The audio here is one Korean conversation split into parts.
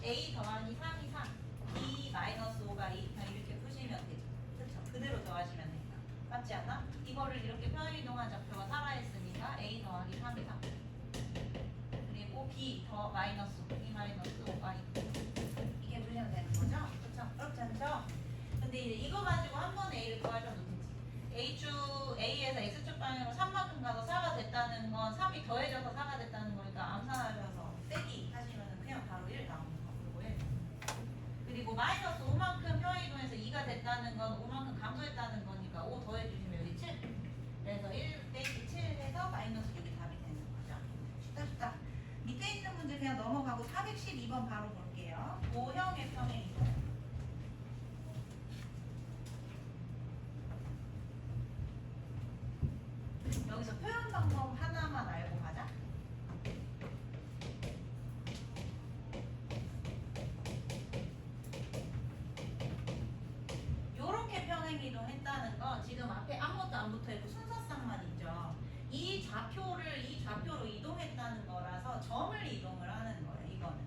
a 더하기 3이 3, b 마이너스 5가 2 그냥 이렇게 푸시면 되죠. 그렇죠? 그대로 더하시면 되니까. 맞지 않나? 이거를 이렇게 평행이동한 좌표가 살아있으니까 a 더하기 3이 3 그리고 b 더 마이너스 5, b 마이너스 5가 2 이게 푸시면 되는 거죠? 그렇죠? 그렇지 않죠? 근데 이제 이거 가지고 한 번에 a를 구하셔도 되지. A에서 X축 방향으로 3만큼 가서 4가 됐다는 건 3이 더해져서 4가 됐다는 거니까 암산하셔서 빼기 하시면 그냥 바로 1 나오는 거. 그리고 1. 그리고 마이너스 5만큼 평행이동해서 2가 됐다는 건 5만큼 감소했다는 거니까 5 더해주시면 여기 7. 그래서 1 빼기 7 해서 마이너스 6이 답이 되는 거죠. 쉽다 쉽다. 밑에 있는 문제 그냥 넘어가고 412번 바로 볼게요. O형의 평행이동. 여기서 표현 방법 하나만 알고 가자. 요렇게 평행이동 했다는 건 지금 앞에 아무것도 안 붙어있고 순서쌍만 있죠. 이 좌표로 이동했다는 거라서 점을 이동을 하는 거예요. 이거는.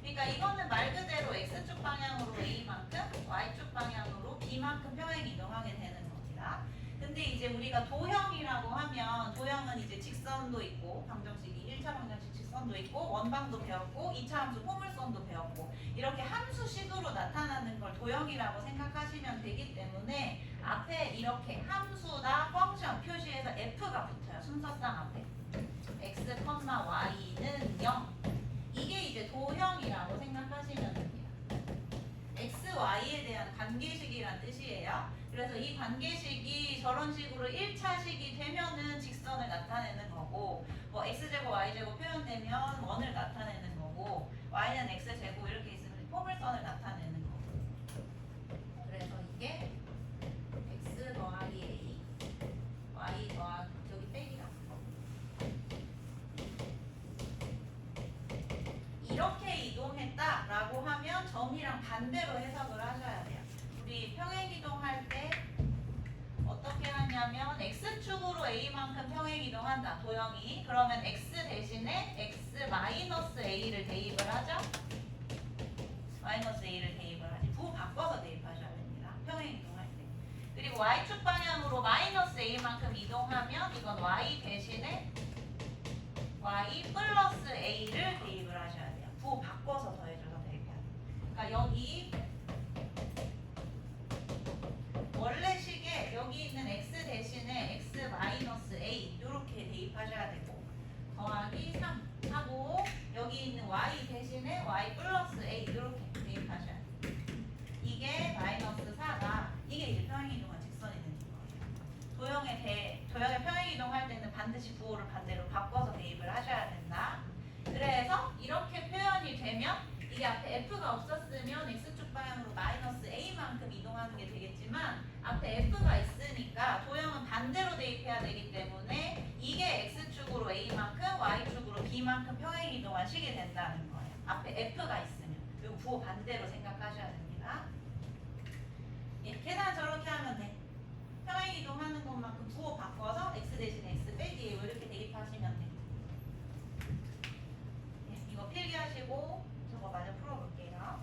그러니까 이거는 말 그대로 X축 방향으로 A만큼 Y축 방향으로 B만큼 평행이동하게 되는 겁니다. 근데 이제 우리가 도형이라고 하면 도형은 이제 직선도 있고 방정식이 1차 방정식 직선도 있고 원방도 배웠고 2차 함수 포물선도 배웠고 이렇게 함수식으로 나타나는 걸 도형이라고 생각하시면 되기 때문에 앞에 이렇게 함수나 펑션 표시해서 F가 붙어요. 순서상 앞에 x, y는 0 이게 이제 도형이라고 생각하시면 됩니다. x, y에 대한 관계식이란 뜻이에요. 그래서 이 관계식이 저런 식으로 1차식이 되면은 직선을 나타내는 거고 뭐 x제곱 y제곱 표현되면 원을 나타내는 거고 y는 x제곱 이렇게 있으면 포물선을 나타내는 거고 그래서 이게 x 더하기 a y 더하기 여기 빼기다 이렇게 이동했다라고 하면 점이랑 반대로 해석을 하셔야 돼요. 우리 평행이동할 때 어떻게 하냐면 x축으로 a만큼 평행이동한다. 도형이. 그러면 x 대신에 x 마이너스 a를 대입을 하죠. 마이너스 a를 대입을 하지. 부 바꿔서 대입하셔야 됩니다. 평행이동할 때. 그리고 y축 방향으로 마이너스 a만큼 이동하면 이건 y 대신에 y 플러스 a를 대입을 하셔야 돼요. 부 바꿔서 더해줘서 대입해야 돼요. 그러니까 여기 원래 식에 여기 있는 x 대신에 x 마이너스 a 이렇게 대입하셔야 되고 더하기 3 하고 여기 있는 y 대신에 y 플러스 a 이렇게 대입하셔야 돼요. 이게 마이너스 4가 이게 이제 평행이동한 직선이 되는 거예요. 도형의 평행이동할 때는 반드시 부호를 반대로 바꿔서 대입을 하셔야 된다. 그래서 이렇게 표현이 되면 이게 앞에 f가 없었으면 x축 방향으로 마이너스 a만큼 이동하는 게 되겠지만 앞에 f가 있으니까 도형은 반대로 대입해야 되기 때문에 이게 x축으로 a만큼 y축으로 b만큼 평행이동한 식이 된다는 거예요. 앞에 f가 있으면 이거 부호 반대로 생각하셔야 됩니다. 예, 계산 저렇게 하면 돼. 평행이동하는 것만큼 부호 바꿔서 x 대신에 x 빼기 이렇게 대입하시면 돼. 예, 이거 필기하시고 저거 마저 풀어볼게요.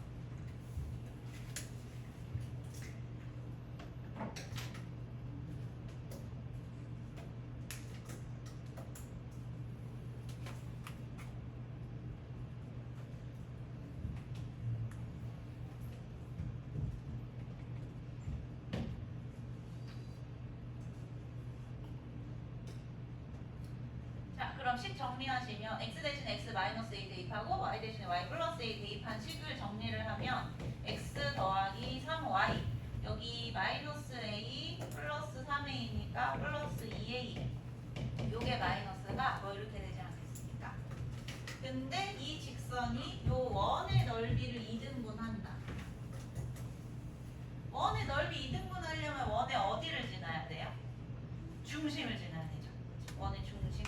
자, 그럼 식 정리하시면 x 대신에 x 마이너스 a 대입하고 y 대신에 y 플러스 a 대입한 식을 정리를 하면 x 더하기 3y 여기 마이너스 a 플러스 3a니까 플러스 2a 요게 마이너스가 뭐 이렇게 되지 않겠습니까? 근데 이 직선이 요 원의 넓이를 2등분한다. 원의 넓이 2등분 하려면 원의 어디를 지나야 돼요? 중심을 지나야 되죠. 원의 중심.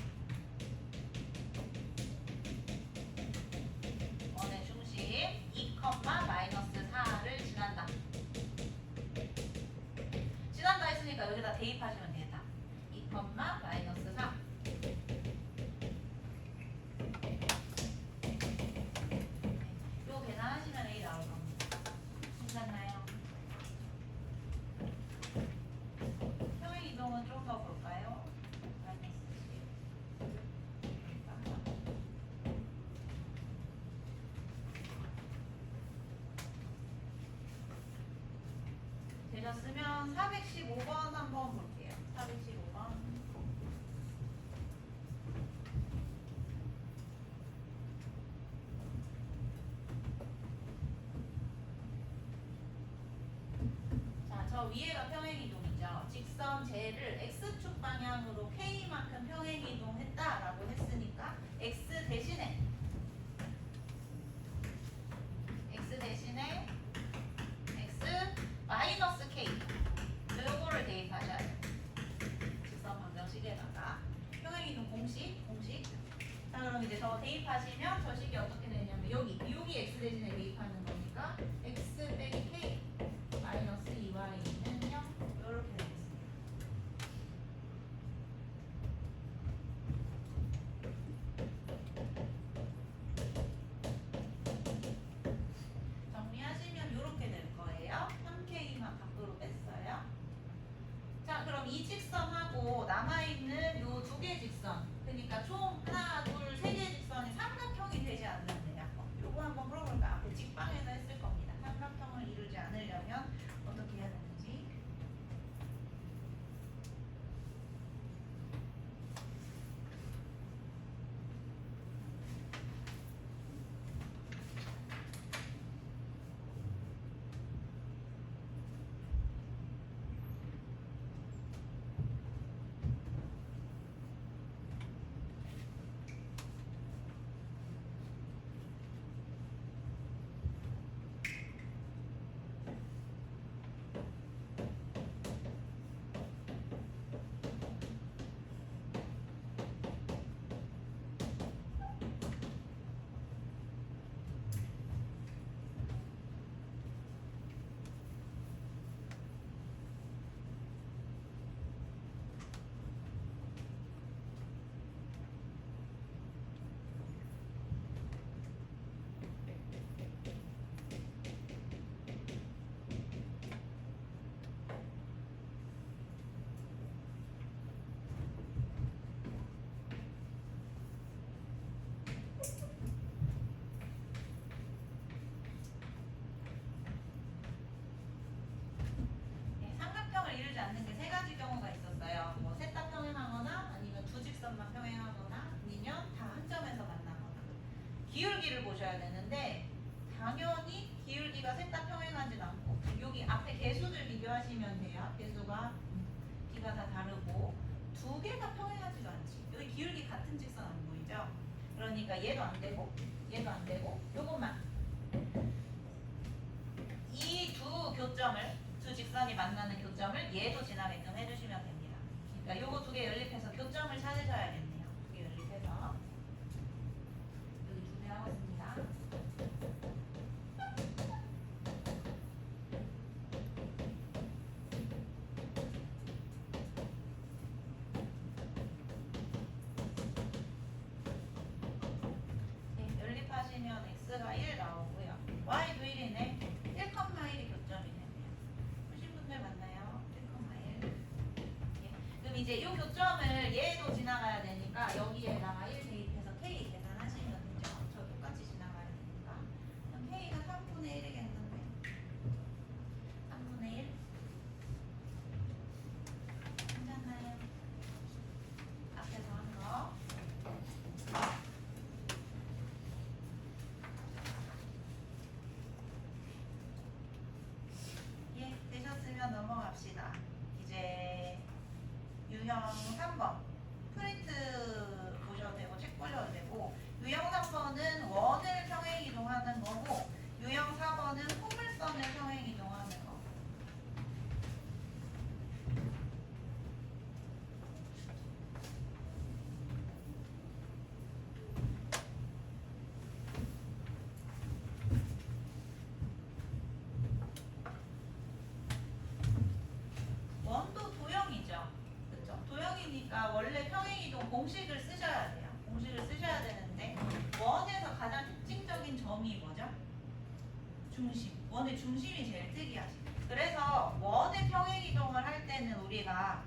원의 중심 2, 마이너스 4를 지난다. 지난다 했으니까 여기다 대입하시면 되겠다. 2, 마이너스 4. 요 계산하시면 되셨으면 415번 한번 볼게요. 415번. 자, 저 위에가 평행이동이죠. 직선 J를 X축 방향으로 K만큼 평행이동했다라고 했으니까 X 대신에 X 마이너스 K 요거를 대입하셔야 돼요. 직선 방정식에다가 평행이동 공식. 자, 그럼 이제 저 대입하시면 저 식이 어떻게 되냐면 여기 X 대신에 대입하는 거니까 X 빼기 K 마이너스 2Y는 0 이렇게 되겠습니다. 정리하시면 이렇게 될 거예요. 3K만 밖으로 뺐어요. 자, 그럼 이 직선하고 남아있는 요 두 개 직선, 그러니까 총 하나, 둘, 세 개 직선이 삼각형이 되지 않는데요. 요거 한번 풀어볼까요? 앞에 직방에서 했을 겁니다. 삼각형을 이루지 않으려면 어떻게 해야 되는지. 삼각형을 이루지 않는 게 세 가지 경우가 있었어요. 뭐 셋 다 평행하거나 아니면 두 직선만 평행하거나 아니면 다 한 점에서 만나거나. 기울기를 보셔야 되는데 당연히 기울기가 셋 다 평행하진 않고 여기 앞에 개수들 비교하시면 돼요. 개수가 B가 다 다르고 두 개가 평행하지도 않지. 여기 기울기 같은 직선 안 보이죠? 그러니까 얘도 안 되고 얘도 안 되고 요것만 이 두 교점을 두 직선이 만나는 교점을 얘도 지나게끔 해주시면 됩니다. 그러니까 요거 두 개 연립해서 교점을 찾으셔야겠네요. 두 개 연립해서 여기 두 개 하고 있습니다. 네, 연립하시면 x가 1 나오고요. y도 1이네. 1,1이 교점이 되네요. 보신 분들 맞나요? 1,1. 그럼 이제 이 교점을 얘도 지나가야 되니까 여기에다가 1 대입해서 k 계산하시면 되죠. 저 똑같이 지나가야 되니까. 그럼 k가 3분의 1이겠는데 3분의 1 괜찮나요? 앞에서 한 거. 예, 되셨으면 넘어갑시다. 이제 유형 3번 프린트 보셔도 되고 책 보셔도 되고, 유형 3번은 원을 평행 이동하는 거고 유형 4번은 포물선을 평행 이동하는 거. 원도 도형이죠. 그렇죠? 도형이니까 원래 평행이동 공식을 쓰셔야 돼요. 공식을 쓰셔야 되는데 원에서 가장 특징적인 점이 뭐죠? 중심. 원의 중심이 제일 특이하지. 그래서 원의 평행이동을 할 때는 우리가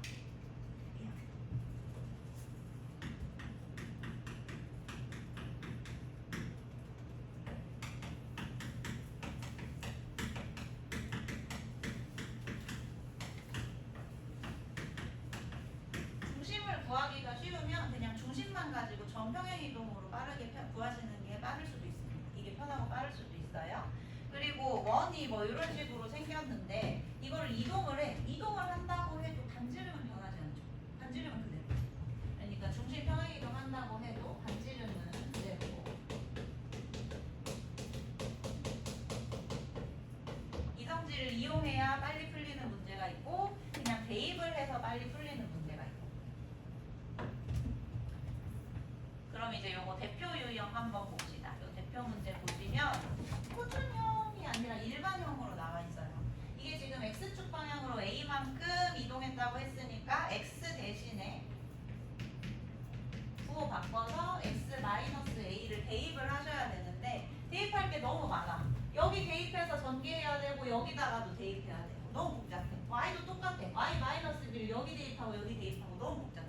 구하기가 쉬우면 그냥 중심만 가지고 전평행 이동으로 빠르게 구하시는 게 빠를 수도 있습니다. 이게 편하고 빠를 수도 있어요. 그리고 원이 뭐 이런 식으로 생겼는데 이걸 이동을 해. 이동을 한다고 해도 반지름은 변하지 않죠. 반지름은 그대로. 그러니까 중심 평행 이동한다고 해도 반지름은 그대로. 이성질을 이용해야 빨리 풀리는 문제가 있고 그냥 대입을 해서 빨리 풀리는 문제가 있고. 그럼 이제 요거 대표 유형 한번 봅시다. 요 대표 문제 보시면 표준형이 아니라 일반형으로 나와 있어요. 이게 지금 x축 방향으로 a만큼 이동했다고 했으니까 x 대신에 부호 바꿔서 x-a를 대입을 하셔야 되는데 대입할 게 너무 많아. 여기 대입해서 전개해야 되고 여기다가도 대입해야 되고 너무 복잡해. y도 똑같아. y-b를 여기 대입하고 여기 대입하고 너무 복잡해.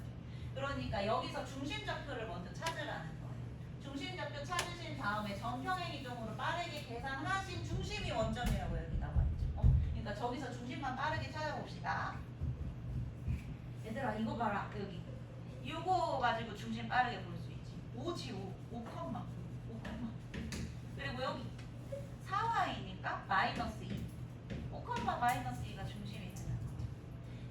그러니까 여기서 중심좌표를 먼저 찾으라는 거예요. 중심좌표 찾으신 다음에 전평행 이동으로 빠르게 계산하신 중심이 원점이라고 여기 나와 있죠. 그러니까 저기서 중심만 빠르게 찾아봅시다. 얘들아 이거 봐라. 여기 이거 가지고 중심 빠르게 볼 수 있지. 5지 5, 5컴마. 그리고 여기 4y니까 마이너스 2. 5컴마 마이너스 2가 중심이 되는 거죠.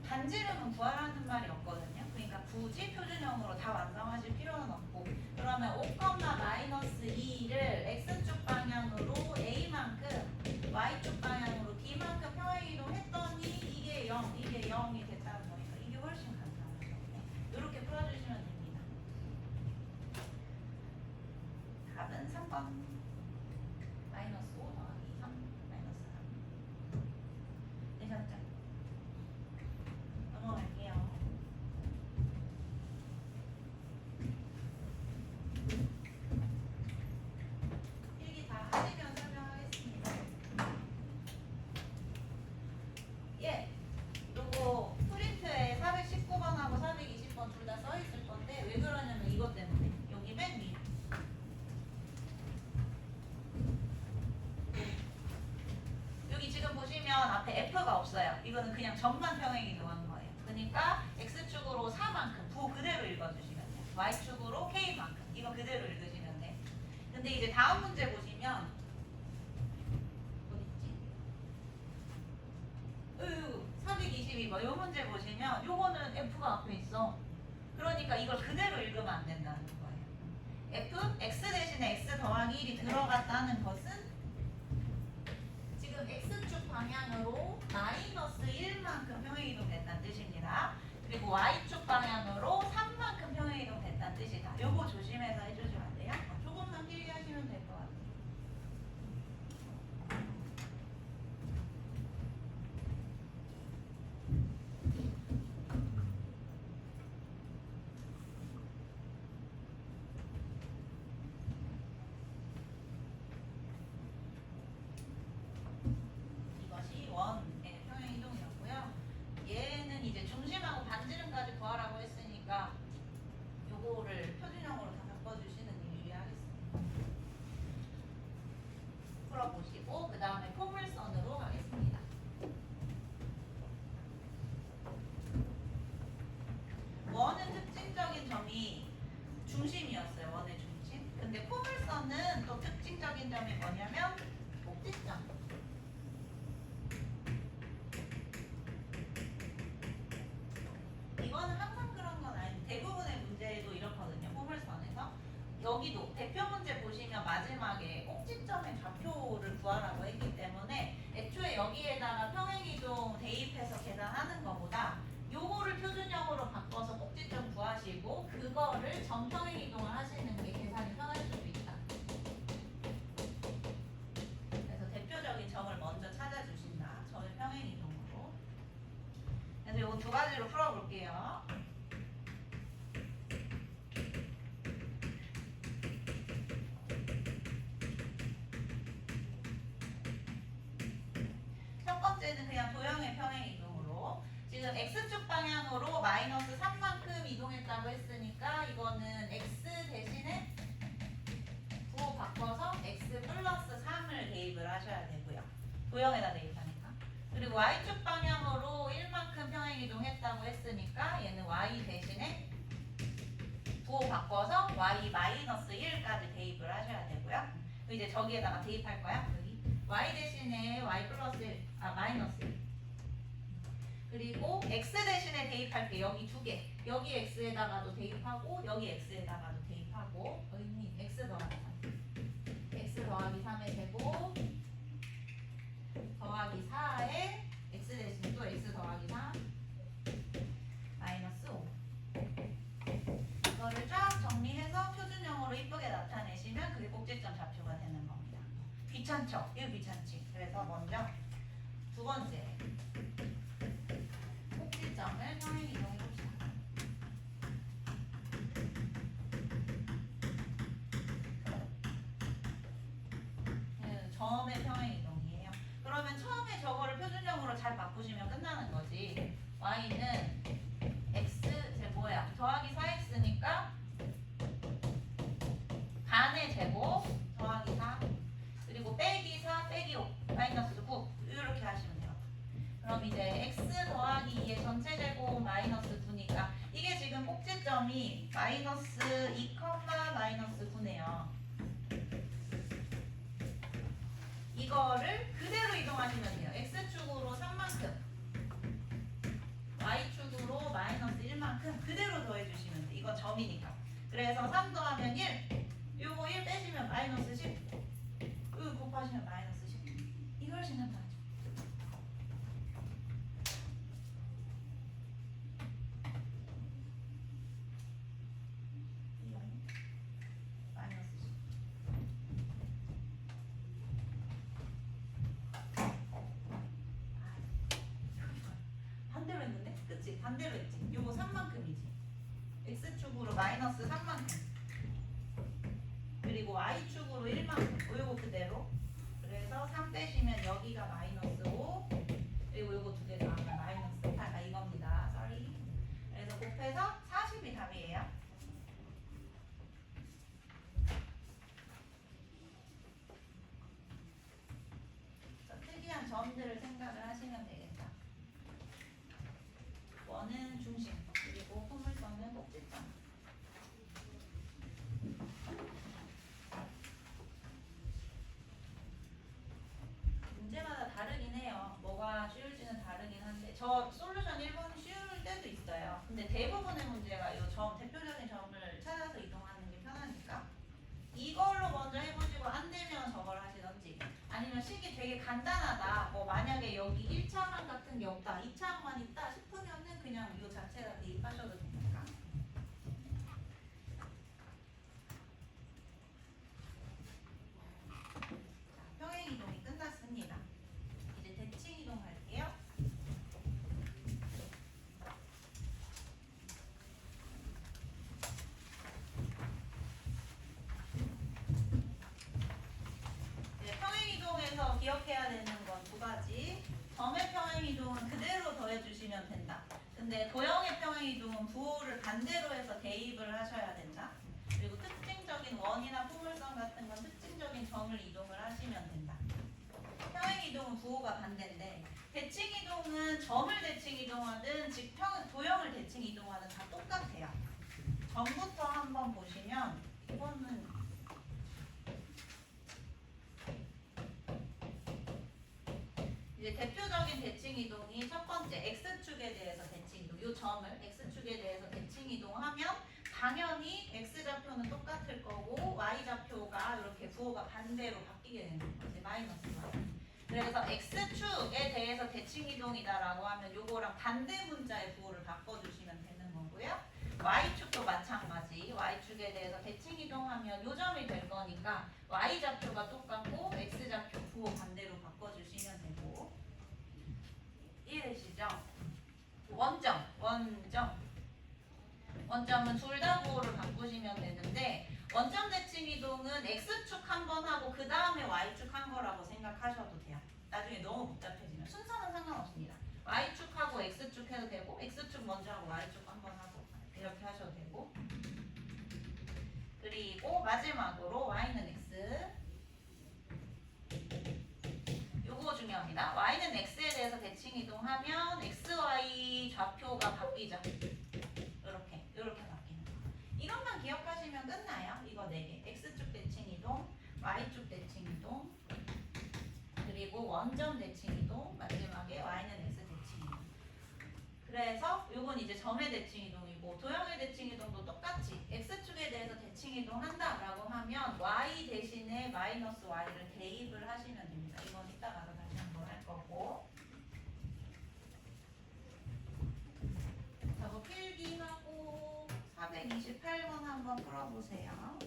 반지름은 구하라는 말이 없거든요. 그러니까 굳이 표준형으로 다 완성하실 필요는 없고 그러면 5컴마 마이너스 2를 x축 방향으로 a만큼 y축 방향으로 d만큼 평행 이동했더니 이게 0, 이게 0이 됐다는 거니까 이게 훨씬 간단하죠. 이렇게 풀어주시면 됩니다. 답은 3번. 마이너스 5 더하기 3 마이너스 3 되셨죠? 넘어갈게요. 필기 다 하시면 설명하겠습니다. 예, 요거 프린트에 419번하고 420번 둘 다 써있을 건데 왜 그러냐면 이것 때문에 여기 맨 위에 여기 지금 보시면 앞에 F가 없어요. 이거는 그냥 점만 평행 이동한 거예요. 그러니까 X축으로 4만큼 부호 그대로 읽어주시면 돼요. Y축으로 K만큼 이거 그대로 읽으시면 돼요. 근데 이제 다음 문제 보시면 어딨지? 422번 요 문제 보시면 요거는 F가 앞에 있어. 그러니까 이걸 그대로 읽으면 안 된다는 거예요. F, X 대신에 X 더하기 1이 들어갔다는 것은 지금 X축 방향으로 마이너스 1만큼 평행이동 됐다는 뜻입니다. 그리고 Y축 방향으로 3만큼 평행이동 됐다는 뜻이다. 요거 조심해서 해주시면 돼요. 조금만 필기하시면 될 것 같아요. 이것이 원의 평행 이동이었고요. 얘는 이제 중심하고 반지름까지 구하라고 했으니까 요거를 표준형으로 다 바꿔주시는 게 유리하겠습니다. 풀어보시고 그 다음에 포물선으로 가겠습니다. 원은 특징적인 점이 중심이었어요. 원의 중심. 근데 포물선은 또 특징적인 점이 뭐냐면 꼭지점. 이거는 항상 그런 건 아닌데 대부분의 문제도 이렇거든요. 포물선에서 여기도 대표 문제 보시면 마지막에 꼭지점의 좌표를 구하라고 했기 때문에 애초에 여기에다가 평행이동 대입해서 계산하는 것보다 요거를 표준형으로 바꿔서 꼭지점 구하시고 그거를 정평행이동을 하시는 게 계산이 편할 수도 있다. 그래서 대표적인 점을 먼저 찾아주신다. 점의 평행이동으로. 그래서 요거 두 가지로 풀어볼게요. 첫 번째는 그냥 도형의 평행이동으로 지금 X축 방향으로 마이너스 3만큼 이동했다고 했으니까 이거는 X 대신에 부호 바꿔서 X 플러스 3을 대입을 하셔야 되고요. 도형에다 대입하니까. 그리고 Y축 방향으로 1만큼 평행이동했다고 했으니까 얘는 Y 대신에 요거 바꿔서 y-1까지 대입을 하셔야 되고요. 이제 저기에다가 대입할 거야. 여기 y 대신에 y 플러스 1, 마이너스 1. 그리고 x 대신에 대입할 게 여기 두 개. 여기 x에다가도 대입하고 여기 x에다가도 대입하고 여기 x 더하기 3. x 더하기 3의 제곱 더하기 4에 x 대신에 또 x 더하기 3 마이너스 5. 이거를 쫙 정리해서 표준형으로 이쁘게 나타내시면 그게 꼭지점 좌표가 되는 겁니다. 귀찮죠? 이거 귀찮지? 그래서 먼저 두 번째 꼭지점을 평행 이동해 봅시다. 점의 평행 이동이에요. 그러면 처음에 저거를 표준형으로 잘 바꾸시면 끝나는 거지. y는 x 제 뭐야? 더하기 4x니까 반의 제곱 더하기 4 그리고 빼기 4 빼기 5 마이너스 9 이렇게 하시면 돼요. 그럼 이제 x 더하기 2의 전체 제곱 마이너스 9니까 이게 지금 꼭지점이 마이너스 2, 마이너스 9네요. 이거를 그대로 이동하시면 돼요. x축으로 3만큼 y축으로 마이너스 1만큼 그대로 더해주시면 돼요. 이건 점이니까. 그래서 3 더하면 1 요거 1 빼시면 마이너스 10 요거 곱하시면 마이너스 10 이걸 생각하죠. 마이너스 10 반대로 했는데? 그치? 반대로 했지? 요거 3만큼이지. x축으로 마이너스 3만큼 그리고 y축으로 1만큼 요거 그대로. 그래서 3 빼시면 여기가 마이너스 5 그리고 요거 두 개 더하면 마이너스 8 이겁니다. sorry. 그래서 곱해서 40이 답이에요. 특이한 점들을 생각을 하시면 되겠다. 원은 중심 그리고 포물선은 꼭지점. 문제마다 다르긴 해요. 뭐가 쉬울지는 다르긴 한데 저 솔루션 1번이 쉬울 때도 있어요. 근데 대부분의 문제가 이 점 대표적인 점을 찾아서 이동하는 게 편하니까 이걸로 먼저 해보시고 안 되면 저걸 하시던지 아니면 식이 되게 간단하다. 뭐 만약에 여기 1차항 같은 게 없다, 2차항만 있다 싶으면은 그냥 이거 자체가 대입하셔도 되니까. 자, 평행 이동이 끝났습니다. 이제 대칭 이동할게요. 평행이동에서 기억해야 되는 건 두 가지. 점의 평행이동은 그대로 더해주시면 된다. 근데 도형의 평행이동은 부호를 반대로 해서 대입을 하셔야 된다. 그리고 특징적인 원이나 포물선 같은 건 특징적인 점을 이동을 하시면 된다. 평행이동은 부호가 반대인데 대칭이동은 점을 대칭이동하든 즉 도형을 대칭이동하든 다 똑같아요. 점부터 한번 보시면 이거는 이제 대표적인 대칭 이동이 첫 번째 x축에 대해서 대칭 이동. 이 점을 x축에 대해서 대칭 이동하면 당연히 x좌표는 똑같을 거고 y좌표가 이렇게 부호가 반대로 바뀌게 되는 거지. 마이너스 y. 그래서 x축에 대해서 대칭 이동이다라고 하면 요거랑 반대 문자의 부호를 바꿔주시면 되는 거고요. y축도 마찬가지. y축에 대해서 대칭 이동하면 요 점이 될 거니까 y좌표가 똑같고 x좌표 부호 반대로 바꿔주시면 되고. 이해되시죠? 원점은 둘 다 부호를 바꾸시면 되는데 원점 대칭 이동은 x축 한 번 하고 그 다음에 y축 한 거라고 생각하셔도 돼요. 나중에 너무 복잡해지면 순서는 상관없습니다. y축하고 x축 해도 되고 x축 먼저 하고 y축 한 번 하고 이렇게 하셔도 되고. 그리고 마지막으로 y는 x. 요거 중요합니다. y는 x에 대해서 대칭 이동하면 xy 좌표가 바뀌죠. 이렇게 바뀌는 거. 이것만 기억 원점 대칭 이동, 마지막에 y는 x 대칭 이동. 그래서 요건 이제 점의 대칭 이동이고 도형의 대칭 이동도 똑같이 x축에 대해서 대칭 이동한다라고 하면 y 대신에 마이너스 y를 대입을 하시면 됩니다. 이건 이따 가서 다시 한번 할 거고. 자, 뭐 필기하고 428번 한번 풀어보세요.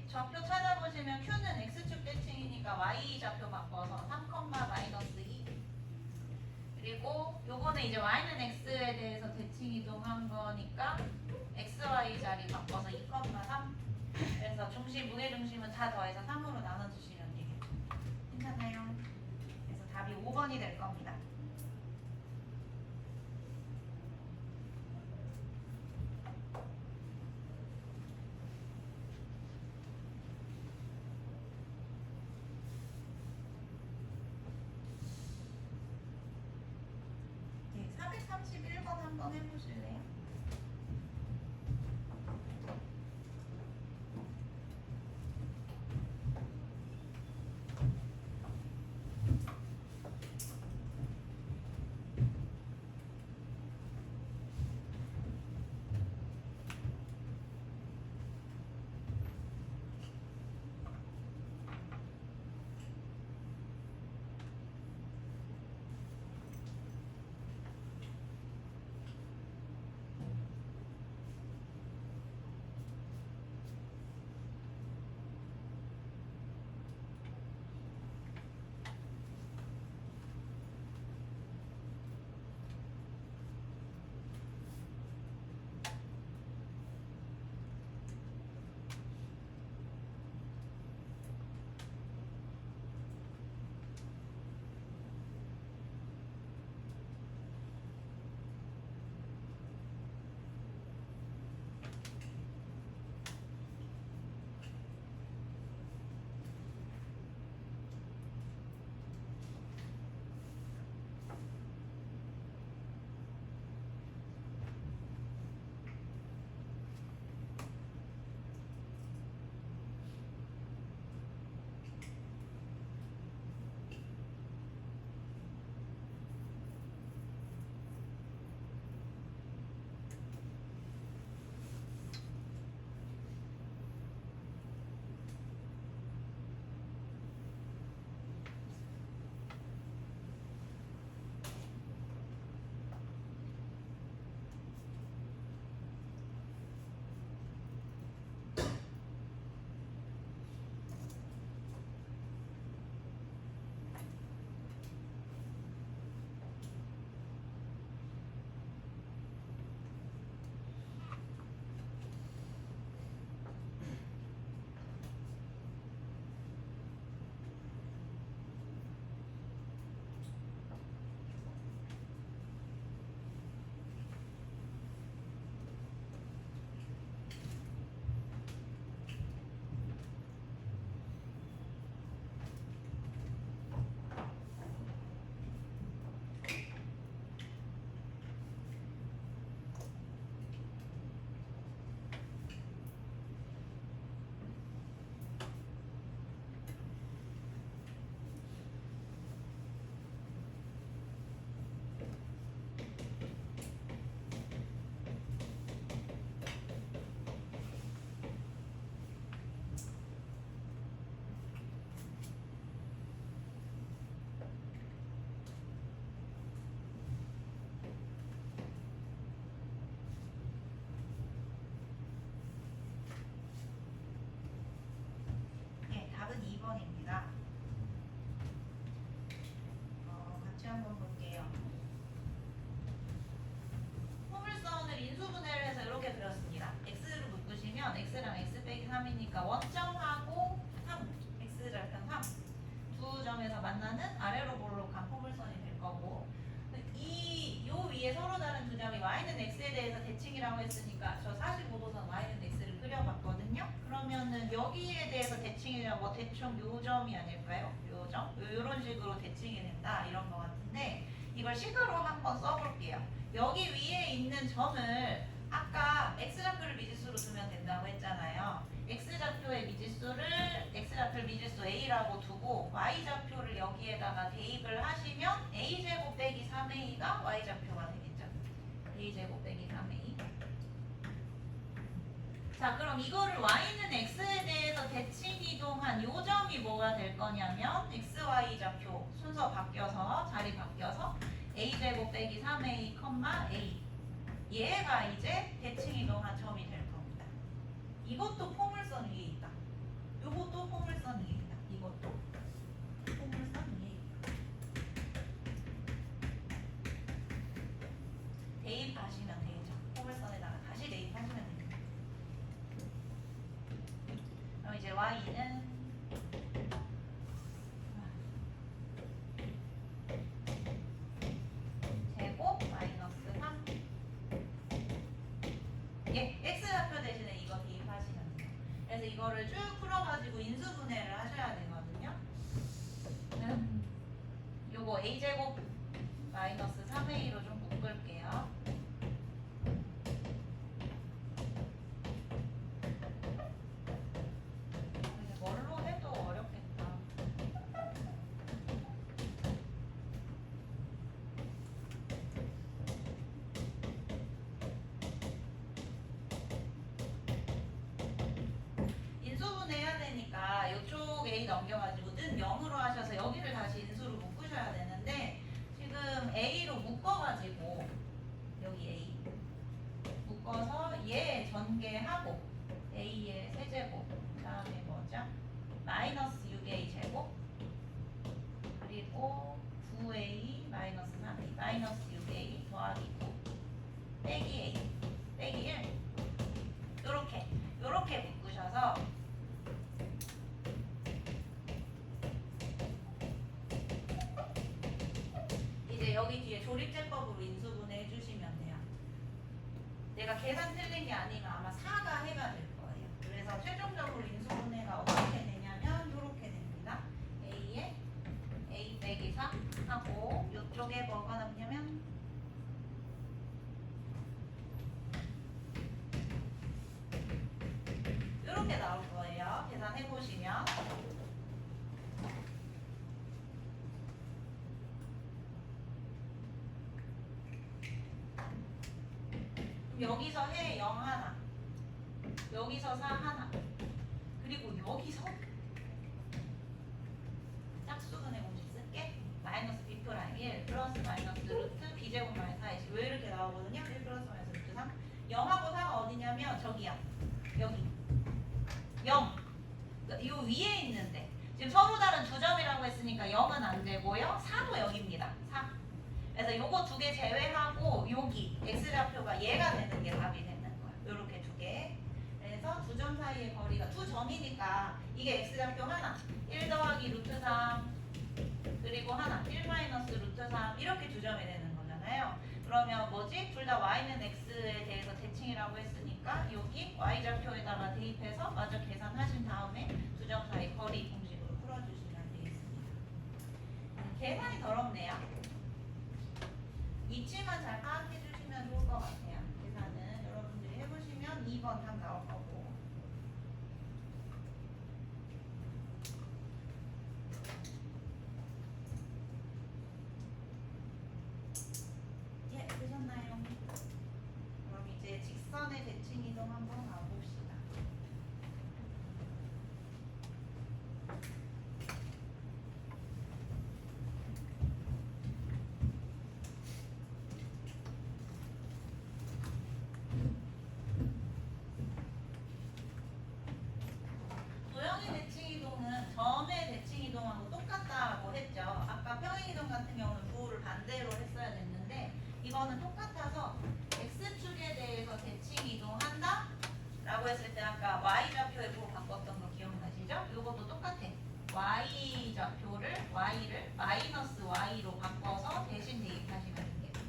좌표 찾아보시면 Q는 X축 대칭이니까 Y 좌표 바꿔서 3, 마이너스 2. 그리고 요거는 이제 Y는 X에 대해서 대칭 이동한 거니까 XY 자리 바꿔서 2, 3. 그래서 중심, 무게중심은 다 더해서 3으로 나눠주시면 되겠죠. 괜찮아요? 그래서 답이 5번이 될 겁니다. 네, 431번 한번 해보실래요? 하면 x랑 x 빼기 3이니까 원점하고 3, x좌편 3. 두 점에서 만나는 아래로 볼록한 포물선이 될 거고 요 위에 서로 다른 두 점이 y는 x에 대해서 대칭이라고 했으니까 저 45도선 y는 x를 그려봤거든요. 그러면은 여기에 대해서 대칭이라고 뭐 대충 요 점이 아닐까요? 요 점? 요런 식으로 대칭이 된다 이런 거 같은데 이걸 식으로 한번 써볼게요. 여기 위에 있는 점을 아까 x좌표를 미지수로 두면 된다고 했잖아요. x좌표의 미지수를 x좌표를 미지수 a라고 두고 y좌표를 여기에다가 대입을 하시면 a제곱 빼기 3a가 y좌표가 되겠죠. a제곱 빼기 3a. 자, 그럼 이거를 y는 x에 대해서 대칭 이동한 요 점이 뭐가 될 거냐면 xy 좌표 순서 바뀌어서 자리 바뀌어서 a제곱 빼기 3a, a 얘가 이제 대칭 이동한 점이 될 겁니다. 이것도 포물선 위에 있다. 요것도 포물선 위에 있다. 이것도 포물선 위에 있다. 대입하시면 되죠. 포물선에다가 다시 대입하시면 됩니다. 그럼 이제 y는 제곱 마이너스 3. 예, x좌표 대신에 이거 대입하시면 돼요. 그래서 이거를 쭉 풀어가지고 인수분해를 하셔야 되거든요. 요거 a제곱 마이너스 3a로 좀 묶을게요. 근데 뭘로 해도 어렵겠다. 인수분해 해야 되니까 이쪽 a 넘겨가지고 는 0으로 하셔서 여기를 다시 인수로 묶으셔야 되는데 지금 a로 묶어가지고 여기 a 묶어서 얘 전개하고 a의 세제곱 그 다음에 뭐죠? 마이너스 6a 제곱 그리고 9a 마이너스 3a 마이너스 6a 더하기 9 빼기 a 빼기 1 요렇게 묶으셔서 이제 여기 뒤에 조립제법으로 인수분해 해주시면 돼요. 내가 계산 틀린 게 아니면 아마 4가 해가 될 거예요. 그래서 최종적으로 인수분해가 어떻게 되냐면 이렇게 됩니다. a에 a 빼기 3 하고 이쪽에 뭐가 남냐면 이렇게 나올 거예요. 계산해 보시면 여기서 해 0 하나, 여기서 4 하나, 그리고 여기서 짝수근의 공식 쓸게 마이너스 b 프라임 1 플러스 마이너스 루트 b제곱 마이너스 4이지 왜 이렇게 나오거든요? 1 플러스 마이너스 루트 3 0하고 4가 어디냐면 저기야 여기 0 요 위에 있는데 지금 서로 다른 두 점이라고 했으니까 0은 안 되고요 4도 0입니다 4 그래서 요거 두 개 제외하고 여기 x좌표가 얘가 되는 게 답이 되는 거야 요렇게 두 개 그래서 두 점 사이의 거리가 두 점이니까 이게 x좌표 하나 1 더하기 루트 3 그리고 하나 1 마이너스 루트 3 이렇게 두 점이 되는 거잖아요 그러면 뭐지? 둘 다 y는 x에 대해서 대칭이라고 했으니까 여기 y좌표에다가 대입해서 마저 계산하신 다음에 두 점 사이 거리 공식으로 풀어주시면 되겠습니다. 계산이 더럽네요. 이치만 잘 파악해 주시면 좋을 것 같아요. 계산은 여러분들이 해보시면 2번 답 나올 거고 예, 되셨나요? 그럼 이제 직선의 대칭 이동 한번 가봅시다. 도형의 대칭 이동은 점의 대칭 이동하고 똑같다고 했죠. 아까 평행 이동 같은 경우는 부호를 반대로 했어야 됐는데 이거는 똑같아서 x축에 대해서 대칭 이동한다 라고 했을 때 아까 y좌표에 뭐 바꿨던 거 기억나시죠? 이것도 똑같아. y좌표를 y를 마이너스 y로 바꿔서 대신 대입하시면 됩니다.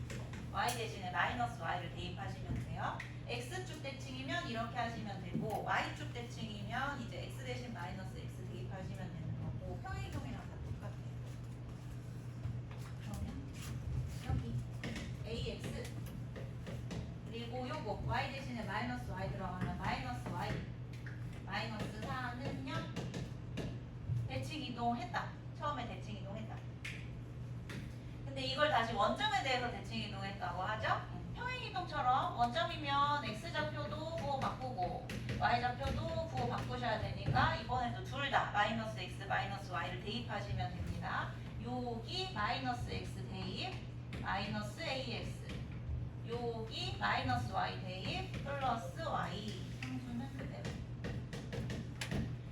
y 대신에 마이너스 y를 대입하시면 돼요. x축 대칭이면 이렇게 하시면 되고 y축 대칭이면 이제 x 대신 마이너스 x 대입하시면 되는 거고 평행이동이랑 다 똑같아요. 그러면 여기 ax 그리고 요거 y 대신에 마이너스 y 들어가면 마이너스 y 마이너스 4는 0 대칭 이동했다. 처음에 대칭 이동했다. 근데 이걸 다시 원점에 대해서 대칭 이동했다고 하죠. 평행이동처럼 원점이면 x좌표도 부호 바꾸고 y좌표도 부호 바꾸셔야 되니까 이번에도 둘 다 마이너스 x 마이너스 y를 대입하시면 됩니다. 여기 마이너스 x 대입 마이너스 ax 여기 마이너스 y 대입 플러스 y 상수는 그대로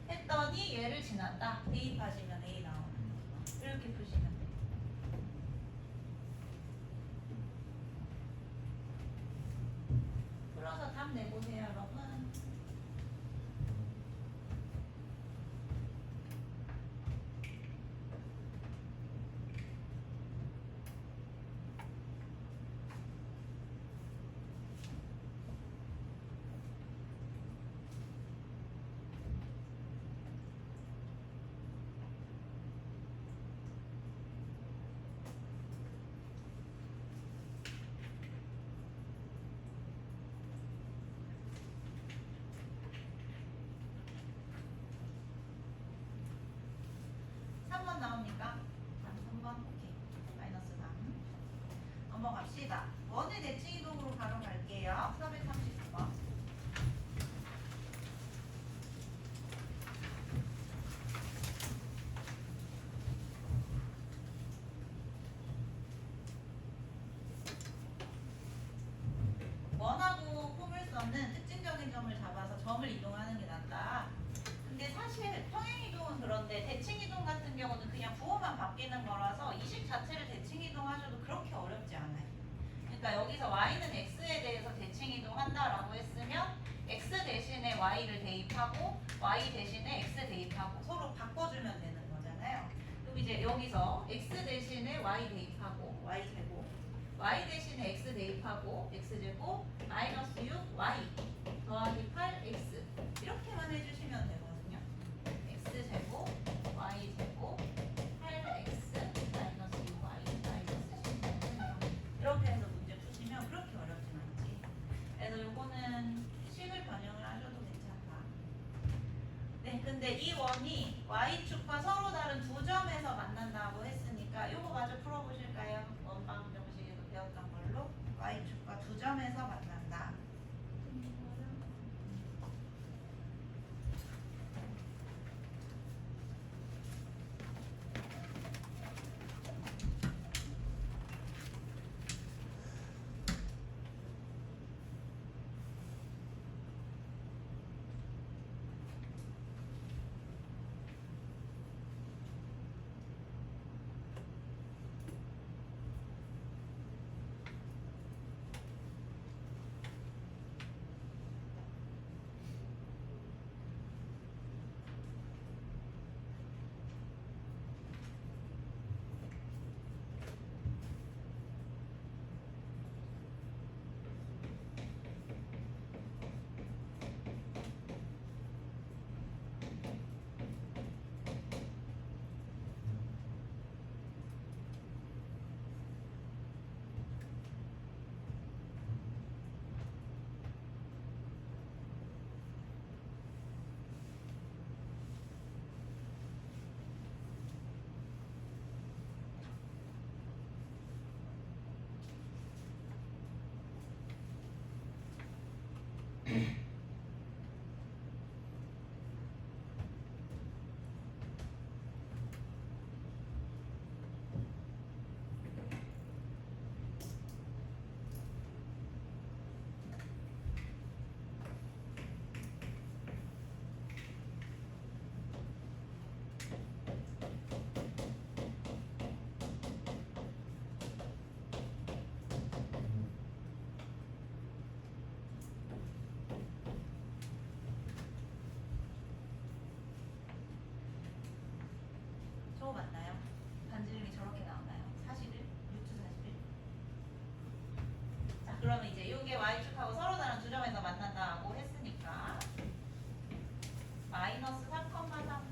했더니 얘를 지났다. 대입하시면 a 나오는 거. 이렇게 푸시면 돼요. 풀어서 답 내보세요 여러분. 나옵니까? 3번 오케이. 마이너스 3 넘어갑시다. 원의 대칭 이동으로 바로 갈게요. 434번 원하고 포물선은 특징적인 점을 잡아서 점을 이동하는 게 낫다. 근데 사실 평행이동은 그런데 대칭이동 같은 경우는 그냥 부호만 바뀌는 거라서 이 식 자체를 대칭이동하셔도 그렇게 어렵지 않아요. 그러니까 여기서 y는 x에 대해서 대칭이동한다라고 했으면 x 대신에 y를 대입하고 y 대신에 x 대입하고 서로 바꿔주면 되는 거잖아요. 그럼 이제 여기서 x 대신에 y 대입하고 y제곱 y 대신에 x 대입하고 x제곱 마이너스 6y 더하기 8x 이렇게만 해주시면 되거든요. x제곱 y제곱 8x 마이너스 6y 마이너스 10 이렇게 해서 문제 푸시면 그렇게 어렵진 않지. 그래서 요거는 식을 변형을 하셔도 괜찮다. 네, 근데 이 원이 y축과 서로 다른 두 점에서 만난다고 했으니까 요거 마저 풀어보실까요? 원방 정식에서 배웠던 걸로 y축과 두 점에서 만난다. 좌표 맞나요? 반지름이 저렇게 나오나요? 41? 루트 41? 자, 그러면 이제 이게 y축하고 서로 다른 두 점에서 만난다고 했으니까 마이너스 4,3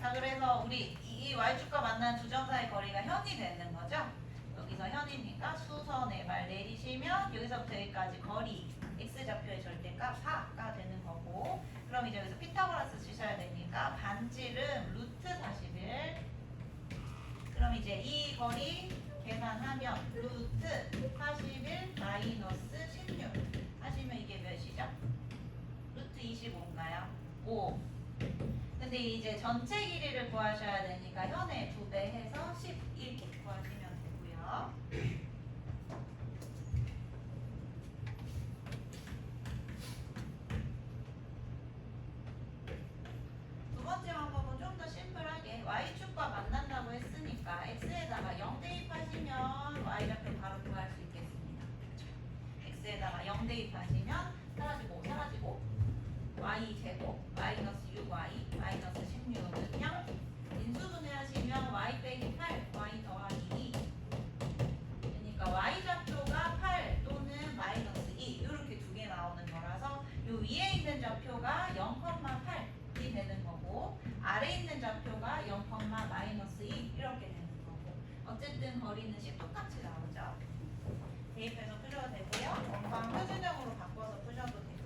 자, 그래서 우리 이 y축과 만나는 두 점 사이 거리가 현이 되는 거죠. 여기서 현이니까 수선의 말 내리시면 여기서부터 여기까지 거리 x좌표의 절대값 4가 되는 거고, 그럼 이제 여기서 피타고라스 치셔야 되니까 반지름 루트 41. 그럼 이제 이 거리 계산하면 루트 41 마이너스 16 하시면 이게 몇이죠? 루트 25인가요? 5. 근데 이제 전체 길이를 구하셔야 되니까 현의 2배 해서 11 구하시면 되고요. 두 번째 방법은 좀 더 심플하게 y축과 만난다고 했으니까 x에다가 0 대입하시면 y좌표 바로 구할 수 있겠습니다. x에다가 0 대입하시면 사라지고 y제곱 마이너스 6y 마이너스 16은 0. 인수분해하시면 y 빼기 8 y 더하기 2. 그러니까 y좌표가 8 또는 마이너스 2 이렇게 두 개 나오는 거라서 요 위에 있는 좌표가 0,8이 되는 거고 아래에 있는 좌표가 0, 마이너스 2 이렇게 되는 거고, 어쨌든 거리는 10 똑같이 나오죠. 대입해서 푸셔도 되고요. 원방 표준형으로 바꿔서 푸셔도 되고요.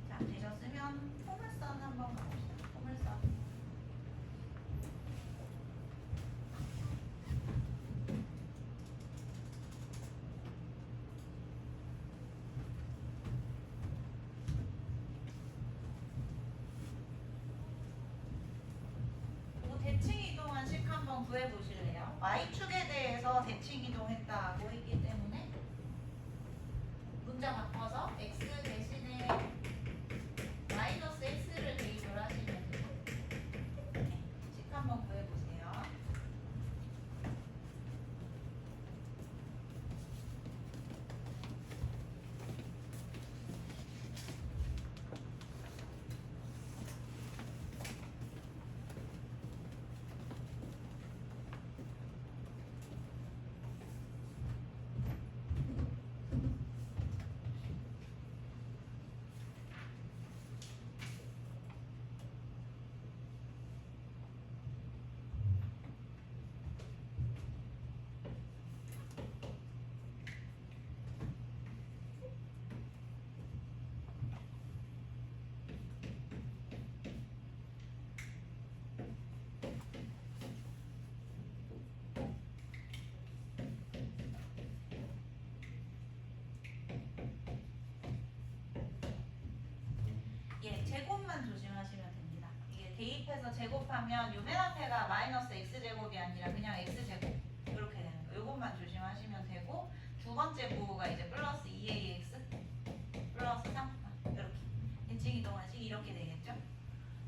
자, 되셨으면 포물선 한번 가봅시다. 포물선. 그리고 대칭 이동한 식 한번 구해 보실래요? y축에 대해서 대칭 이동했다고 했기 때문에 문자 바꿔서 x 대신에 마이너스 x를 대입을 하시면 돼요. 네, 식 한번 구해보세요. 예, 제곱만 조심하시면 됩니다. 이게 대입해서 제곱하면 요 맨 앞에가 마이너스 x제곱이 아니라 그냥 x제곱 이렇게 되는 거. 요것만 조심하시면 되고, 두 번째 부호가 이제 플러스 2ax 플러스 3 이렇게 대칭 이동하식 이렇게 되겠죠.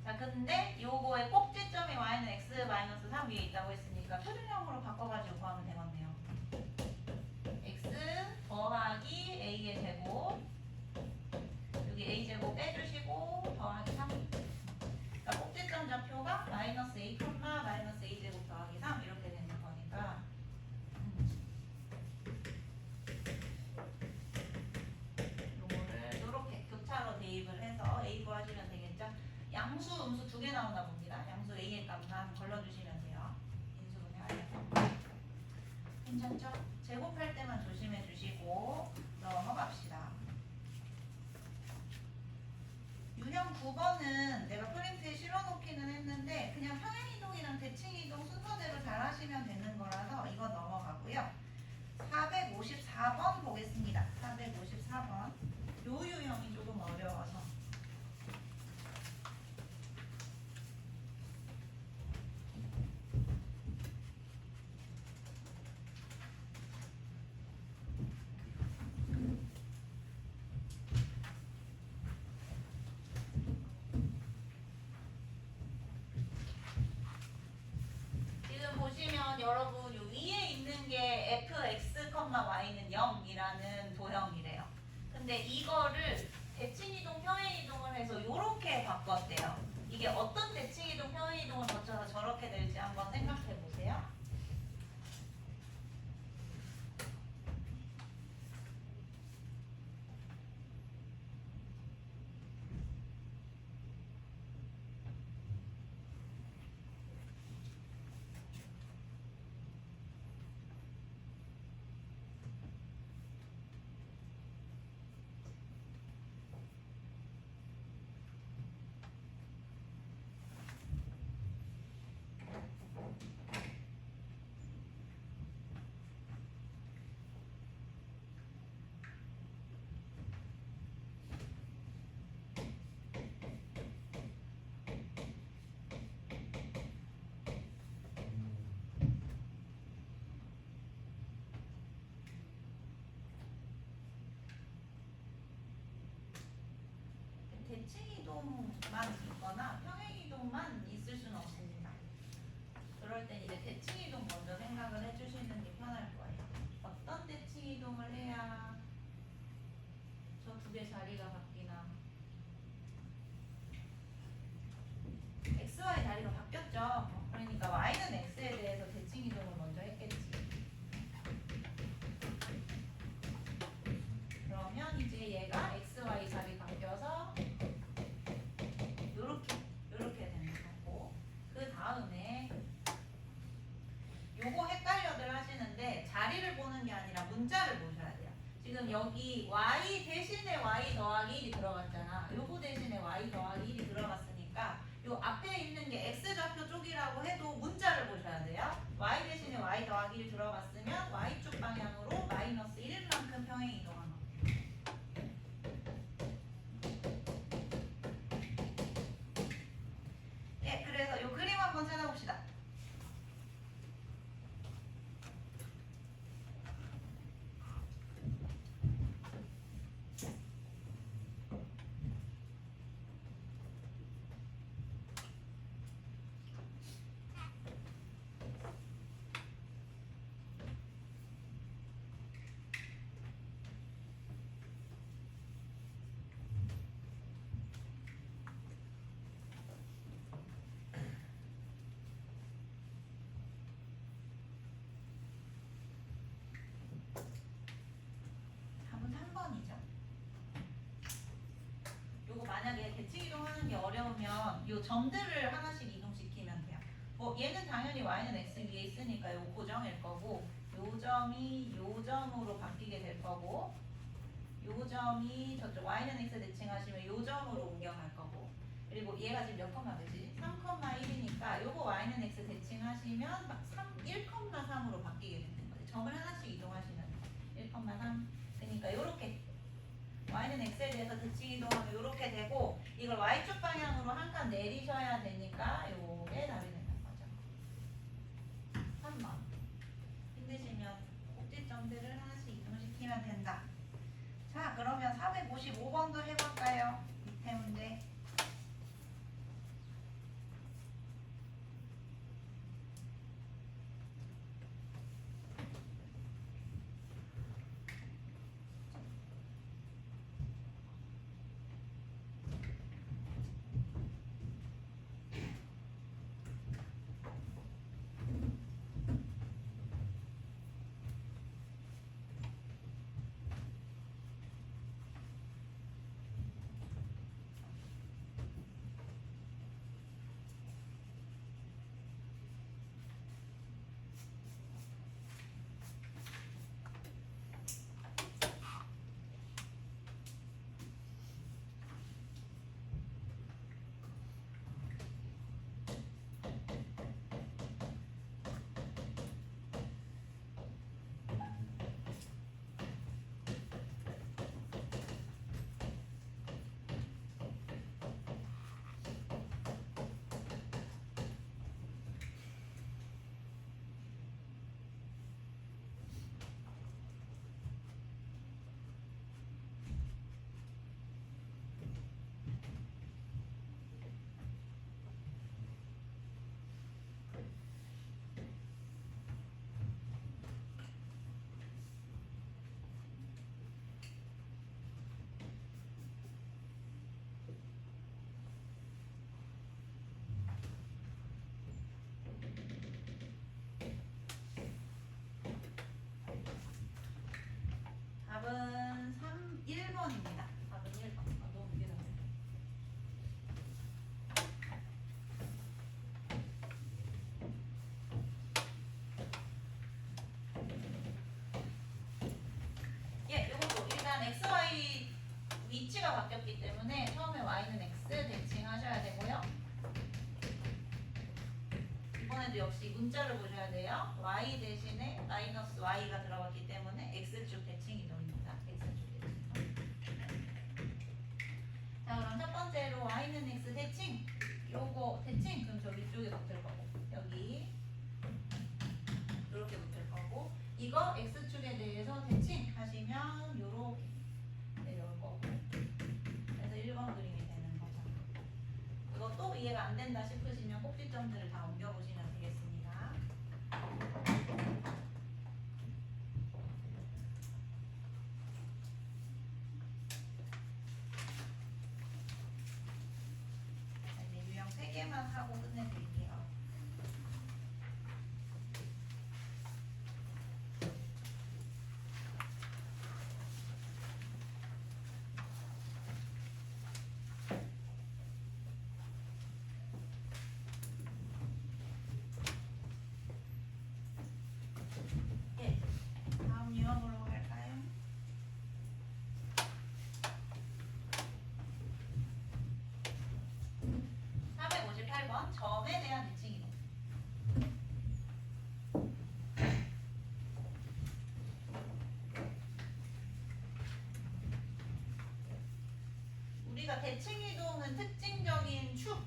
자, 근데 요거의 꼭지점이 y는 x 마이너스 3 위에 있다고 했으니까 표준형으로 바꿔가지고 구하면 되겠네요. x 더하기 a의 제곱, 여기 a제곱 빼주시고 더하기 3. 그러니까 꼭지점 좌표가 마이너스 a, 마이너스 a제곱 더하기 3 이렇게 되는 거니까 요거를 이렇게 교차로 대입을 해서 a 구하시면 되겠죠. 양수, 음수 두 개 나온다 봅니다. 양수 a의 값만 걸러주시면 돼요. 인수분해 하려서. 괜찮죠? 제곱할 때만 조심해 주시고 넘어갑시다. 유형 9번은 내가 프린트에 실어놓기는 했는데 그냥 평행이동이랑 대칭이동 순서대로 잘 하시면 되는 거라서 이거 넘어가고요. 454번 보겠습니다. 454번. 요 유형이 조금 어려워서. 보시면 여러분 요 위에 있는 게 fx, y는 0이라는 도형이래요. 근데 이거를 대칭이동, 평행이동을 해서 요렇게 바꿨대요. 이게 어떤 대칭이동, 평행이동을 거쳐서 저렇게 될지 한번 생각해 보세요. 대칭이동만 있거나 평행이동만 있을 수는 없습니다. 그럴 땐 이제 대칭이동 먼저 생각을 해주시는 게 편할 거예요. 어떤 대칭이동을 해야 저 두 개 자리가 바뀌나? XY 자리가 바뀌었죠. 그러니까 Y는 X에 대해서 대칭이동을 먼저 했겠지. 그러면 이제 얘가 XY 자리 바뀌어서 요렇게 되는 거고, 그 다음에 요거 헷갈려들 하시는데 자리를 보는 게 아니라 문자를 보셔야 돼요. 지금 여기 y 대신에 y 더하기 1이 들어갔잖아. 요거 대신에 y 더하기 1이 들어갔으니까 요 앞에 있는 게 x좌표 쪽이라고 해도 문자를 보셔야 돼요. y 대신에 y 더하기 1 들어갔으면 y쪽 방향으로 마이너스 1만큼 평행이동한 거. 예, 그래서 요 그림 한번 찾아봅시다. 답은 3번이죠. 요거 만약에 대칭 이동하는 게 어려우면 요 점들을 하나씩 이동시키면 돼요. 뭐 얘는 당연히 y는 x 위에 있으니까 요 고정일 거고, 요 점이 요 점으로 바뀌게 될 거고, 요 점이 저쪽 y는 x 대칭하시면 요 점으로 옮겨갈 거고, 그리고 얘가 지금 몇 컴마 되지? 3,1이니까 요거 y는 x 대칭하시면 1,3으로 바뀌게 되는 거예요. 점을 하나씩 이동하시면 1,3. 그러니까 요렇게 y는 x에 대해서 대칭 이동하면 요렇게 되고, 이걸 y축 방향으로 한 칸 내리셔야 되니까 요게 답이 되는 거죠. 3번. 힘드시면 꼭지점들을 하나씩 이동시키면 된다. 자, 그러면 455번도 해볼까요? 밑에 문제. 1번입니다. 답은 1번. 아, 너무 길었네. 예, 이것도 일단 XY 위치가 바뀌었기 때문에 처음에 Y는 X 대칭하셔야 되고요. 이번에도 역시 문자를 보셔야 돼요. Y 대신에 마이너스 Y가 들어갔기 때문에 X축 대칭 이동입니다. X축 대칭. 자, 그럼 첫 번째로 Y는 X 대칭. 요거 대칭 그럼 저 위쪽에 붙을 거고 여기 이렇게 붙을 거고 이거 X축에 대해서 대칭 하시면 요렇게 내려올 거고 그래서 1번 그림이 되는 거죠. 이거 또 이해가 안 된다 싶으시면 꼭지점들을 다 옮겨보시면 되겠습니다. 자, 이제 유형 3개만 하고 끝내드릴게요. 예, 다음 유형으로 갈까요? (458번) 점에 대한 대칭이동. 우리가 대칭이동은 특징적인 축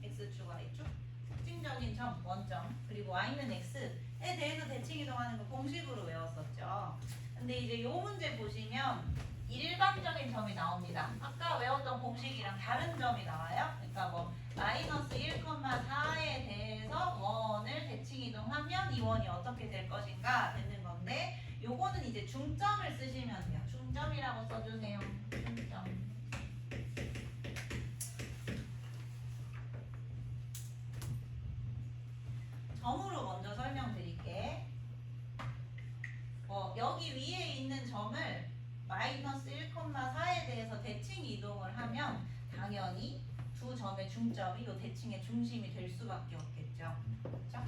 x축, y축, 특징적인 점, 원점, 그리고 y는 x에 대해서 대칭이동하는 거 공식으로 외웠었죠. 근데 이제 요 문제 보시면 일반적인 점이 나옵니다. 아까 외웠던 공식이랑 다른 점이 나와요. 그러니까 뭐 마이너스 1,4에 대해서 원을 대칭이동하면 이 원이 어떻게 될 것인가 되는 건데 요거는 이제 중점을 쓰시면 돼요. 중점이라고 써주세요. 중점. 점으로 먼저 설명드릴게. 여기 위에 있는 점을 마이너스 1,4에 대해서 대칭 이동을 하면 당연히 두 점의 중점이 이 대칭의 중심이 될 수밖에 없겠죠. 그렇죠?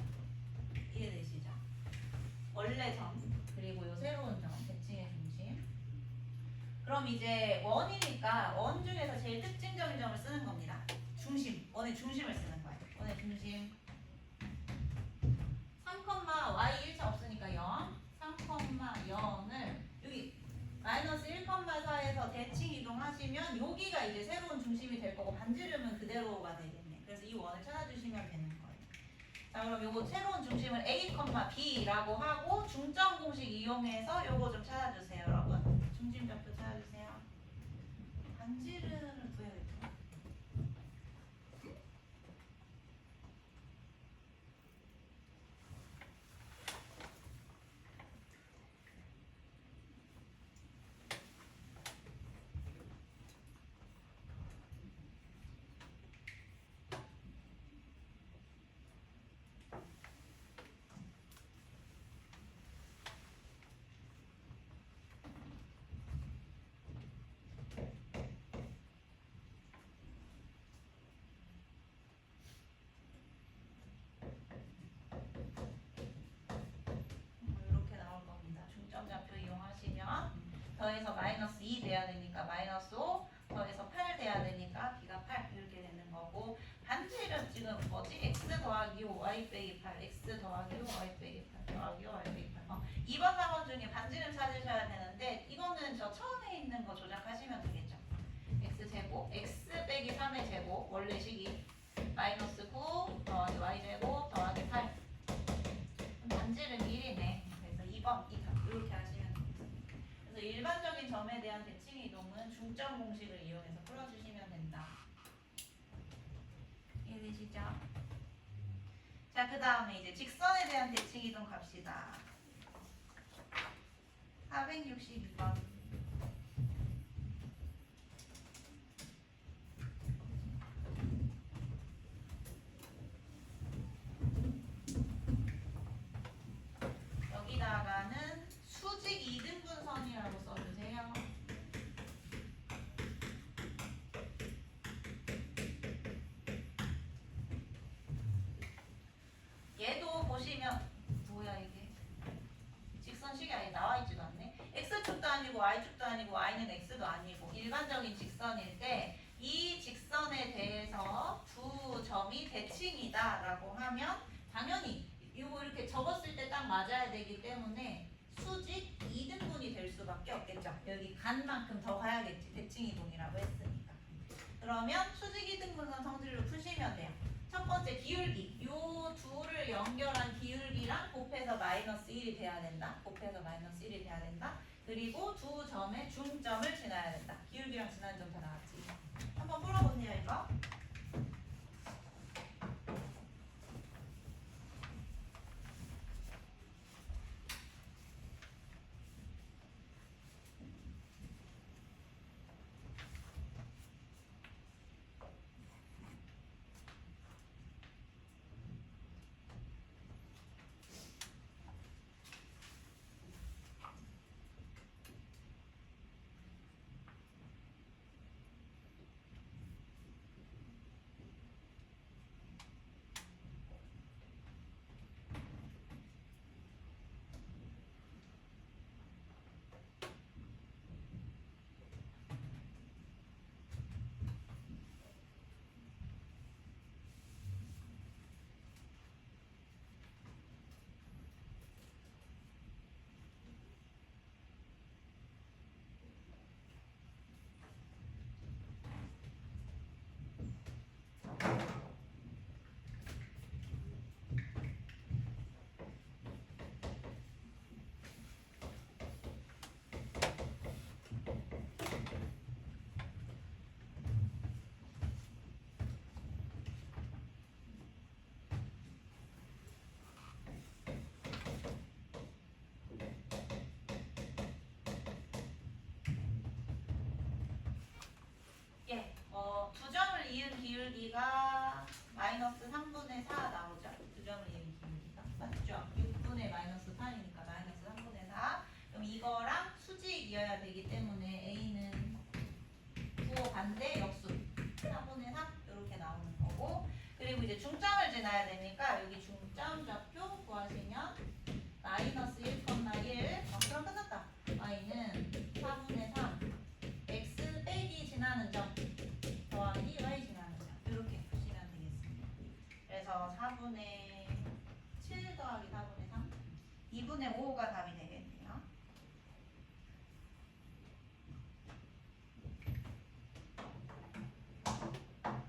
이해되시죠? 원래 점 그리고 이 새로운 점 대칭의 중심. 그럼 이제 원이니까 원 중에서 제일 특징적인 점을 쓰는 겁니다. 중심, 원의 중심을 쓰는 거예요. 원의 중심. 3, y 1차 없으니까 0, 3, 0을 여기 마이너스 1,4에서 대칭 이동하시면 여기가 이제 새로운 중심이 될 거고 반지름은 그대로가 되겠네. 그래서 이 원을 찾아주시면 되는 거예요. 자, 그럼 요거 새로운 중심을 a, b라고 하고 중점 공식 이용해서 요거 좀 찾아주세요, 여러분. 중심 좌표 찾아주세요. 반지름을 구해야겠죠. 이렇게 나올 겁니다. 중점 좌표 이용하시면 더해서 마이너스 2 돼야 되니까 마이너스 5, 더해서 8 돼야 되니까 b가 8 이렇게 되는 거고 반지름 지금 뭐지? x 더하기 5 y 빼기 8 x 더하기 5 y 빼기 8 더하기 5 y 빼기 8 2번 4번 중에 반지름 찾으셔야 되는데 이거는 저 처음에 있는 거 조작하시면 되겠죠. x제곱 x 빼기 3의 제곱 원래 식이 마이너스 9 더하기 y제곱 더하기 8 반지름 1이네. 그래서 2번 이렇게 하시면 됩니다. 그래서 일반적인 점에 대한 대칭 이동은 중점 공식을 이용해서 풀어주시면 된다. 이해되시죠? 자, 그 다음에 이제 직선에 대한 대칭 이동 갑시다. 462번. 여기다가는 수직 2등분선이라고 써주세요. 얘도 보시면 뭐야 이게 직선식이 아예 나와 있지도 않네. x축도 아니고 y축도 아니고 y는 x도 아니고 일반적인 직선일 때 이 직선에 대해서 두 점이 대칭이다라고 하면 당연히 이거 이렇게 적었을 때 딱 맞아야 되기 때문에 수직 2등분이 될 수밖에 없겠죠. 여기 간 만큼 더 가야겠지. 대칭이동이라고 했으니까. 그러면 수직 2등분선 성질로 푸시면 돼요. 첫 번째 기울기. 요 둘을 연결한 기울기랑 곱해서 마이너스 1이 돼야 된다. 곱해서 마이너스 1이 돼야 된다. 그리고 두 점의 중점을 지나야 된다. 기울기랑 지나는 점 다 나왔지. 한번 풀어보세요 이거. 예, 두 점을 이은 기울기가 마이너스 3분의 4 나오죠. 두 점을 이은 기울기가 맞죠? 6분의 마이너스 8이니까 마이너스 3분의 4. 그럼 이거랑 수직이어야 되기 때문에 A는 부호 반대 역수 4분의 3 이렇게 나오는 거고. 그리고 이제 중점을 지나야 되니까 여기 중점 좌표 구하시면 마이너스 1, 1. 그럼 끝났다. Y는 4분의 3 x 빼기 지나는 점 더하기 y 지나는 점 이렇게 보시면 되겠습니다. 그래서 4분의 7 더하기 4분의 3 2분의 5가 답이 되겠네요.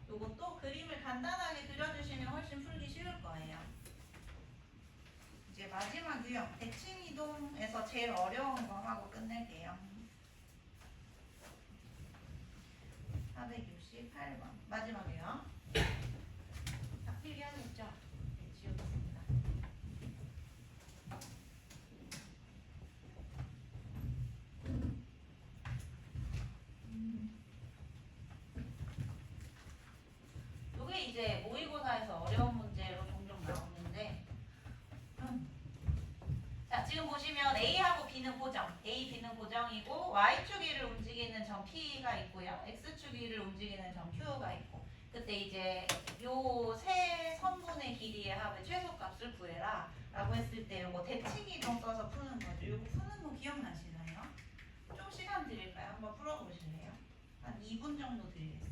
요것도 그림을 간단하게 그려주시면 훨씬 풀기 쉬울 거예요. 이제 마지막 유형 대칭이동에서 제일 어려운 거 하고 끝낼게요. 468번 마지막이요. 다 필기하셨죠? 네, 지우겠습니다. 이게 이제 모의고사에서 어려운 문제로 종종 나오는데 자, 지금 보시면 A하고 B는 고정, A, B는 고정이고 Y축 위를 움직이는 점 P가 있고요. X축 위를 움직이는 점 Q가 있고 그때 이제 요 세 선분의 길이의 합의 최소값을 구해라 라고 했을 때 요거 대칭이동 써서 푸는 거죠. 요거 푸는 거 기억나시나요? 좀 시간 드릴까요? 한번 풀어보실래요? 한 2분 정도 드리겠습니다.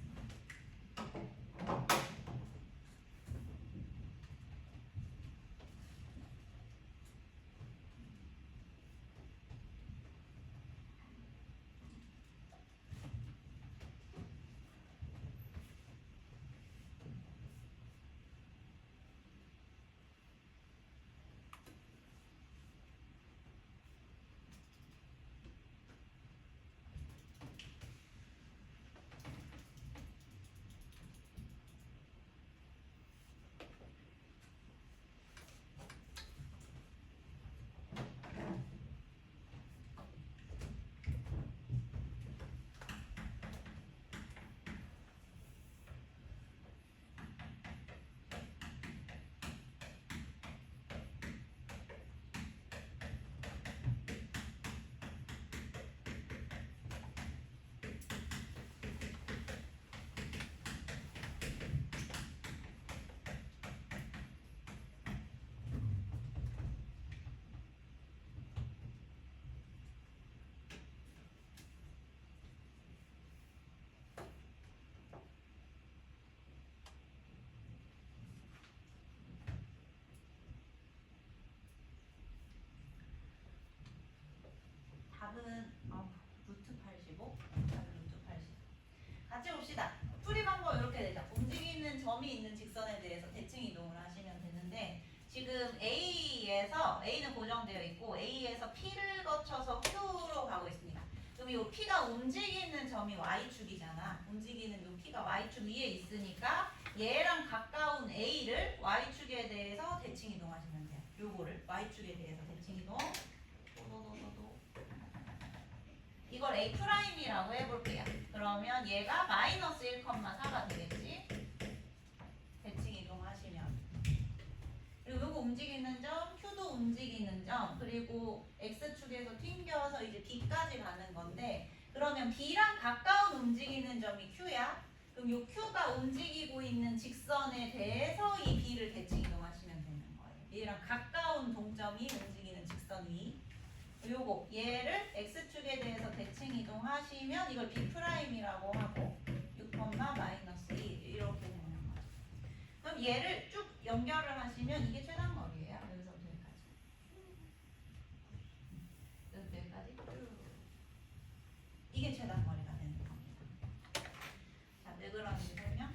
움직이는 점이 있는 직선에 대해서 대칭 이동을 하시면 되는데 지금 A에서 A는 고정되어 있고 A에서 P를 거쳐서 Q로 가고 있습니다. 그럼 이 P가 움직이는 점이 Y축이잖아. 움직이는 이 P가 Y축 위에 있으니까 얘랑 가까운 A를 Y축에 대해서 대칭 이동하시면 돼요. 요거를 Y축에 대해서 대칭 이동. 이걸 A'이라고 해볼게요. 그러면 얘가 마이너스 1,4가 되겠지. 대칭 이동하시면. 그리고 요거 움직이는 점, Q도 움직이는 점, 그리고 X축에서 튕겨서 이제 B까지 가는 건데 그러면 B랑 가까운 움직이는 점이 Q야. 그럼 요 Q가 움직이고 있는 직선에 대해서 이 B를 대칭 이동하시면 되는 거예요. 얘랑 가까운 동점이 움직이는 직선 위. 요거 얘를 X축에 대해서 대칭 이동하시면 이걸 B'이라고 하고 6, 마이너스 1 이렇게 되는 거예요. 그럼 얘를 쭉 연결을 하시면 이게 최단거리예요. 여기서부터 여기까지. 여기까지 쭉. 이게 최단거리가 되는 겁니다. 자, 왜 그러는지 설명.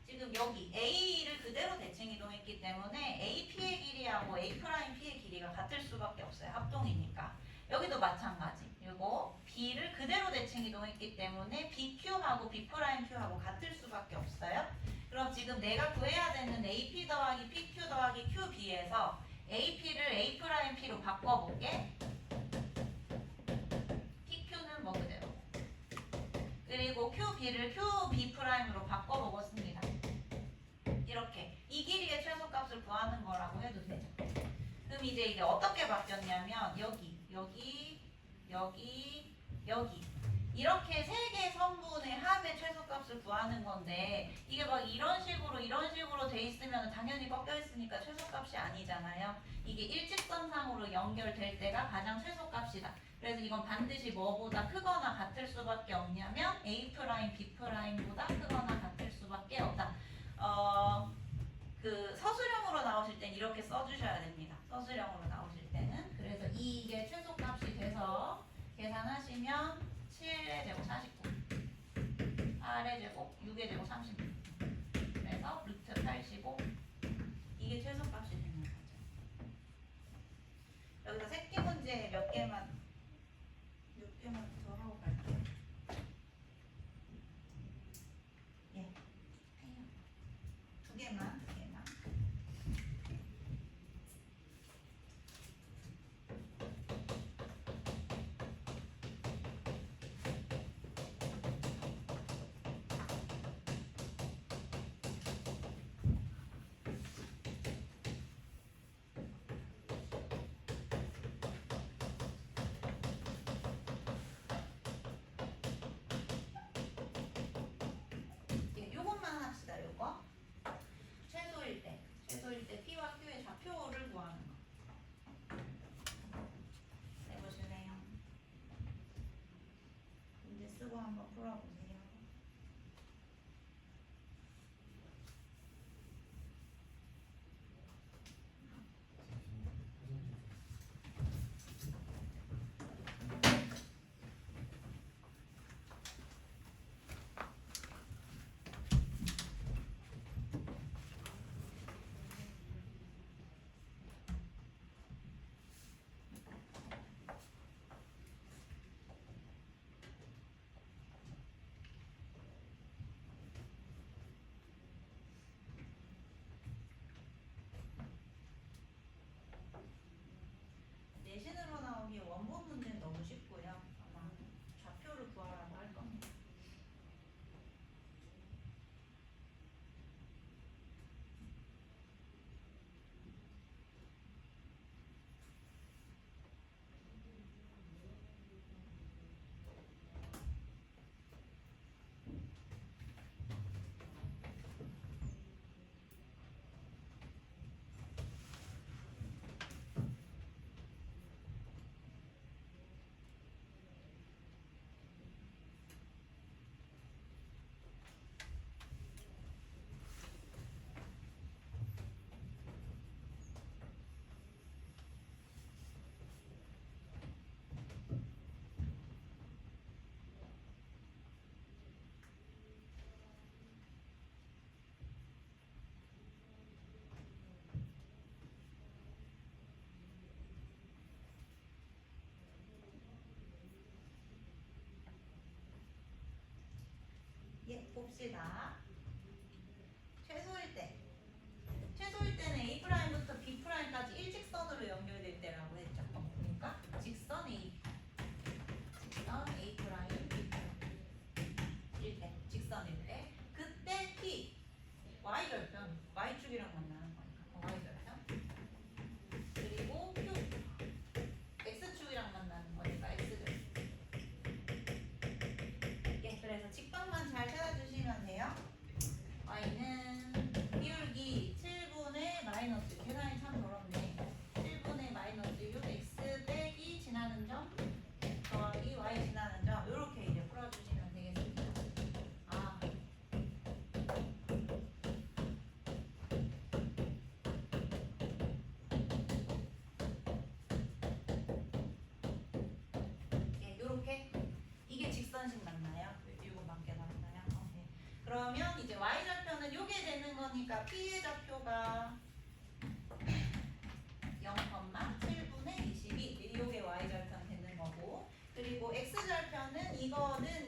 지금 여기 A를 그대로 대칭 이동했기 때문에 AP의 길이하고 A'P의 길이가 같을 수밖에 없어요. 합동이니까. 여기도 마찬가지. 그리고 B를 그대로 대칭 이동했기 때문에 BQ하고 B'Q하고 같을 수밖에 없어요. 그럼 지금 내가 구해야 되는 AP 더하기 PQ 더하기 QB에서 AP를 A'P로 바꿔볼게. PQ는 뭐 그대로. 그리고 QB를 QB'로 바꿔보겠습니다. 이렇게 이 길이의 최소값을 구하는 거라고 해도 되죠. 그럼 이제 이게 어떻게 바뀌었냐면 여기 이렇게 세 개 성분의 합의 최소값을 구하는 건데 이게 막 이런 식으로 돼 있으면 당연히 꺾여 있으니까 최소값이 아니잖아요. 이게 일직선상으로 연결될 때가 가장 최소값이다. 그래서 이건 반드시 뭐보다 크거나 같을 수밖에 없냐면 A', B'보다 크거나 같을 수밖에 없다. 그 서술형으로 나오실 땐 이렇게 써주셔야 됩니다. 서술형으로 나오실 때는. 그래서 이게 최소값이 돼서 계산하시면 7의 제곱 49, 8의 제곱, 6의 제곱 36. 그래서 루트 85. 이게 최소값이 되는 거죠. 여기서 새끼 문제 몇 개만 더 하고 갈게요. 예. 두 개만. 봅시다. 최소일 때. 최소일 때는 A'부터 B'까지 일직선으로 연결될 때라고 했죠. 그러니까 직선 A, 직선 A', B'일 때, 직선일 때. 그때 P, Y절편, Y축이랑 만나는 거니까 Y절편. 그리고 Q, X축이랑 만나는 거니까 X절편. 예, 그래서 직방만 잘 찾아주시면 돼요. Y는 비울기 7분의 마이너스, 계산이 참 더럽네. 7분의 마이너스 6 X 빼기 지나는 점 더하기 Y 지나는 점, 이렇게 이제 풀어주시면 되겠습니다. 아, 예, 요렇게. 이게 직선식 맞나요? 이거 맞게 나왔나요? 네. 그러면 이제 Y좌표는 요게 되는 거니까 P의 좌표가 0,7분의 22, 요게 Y절편 되는 거고, 그리고 X절편은 이거는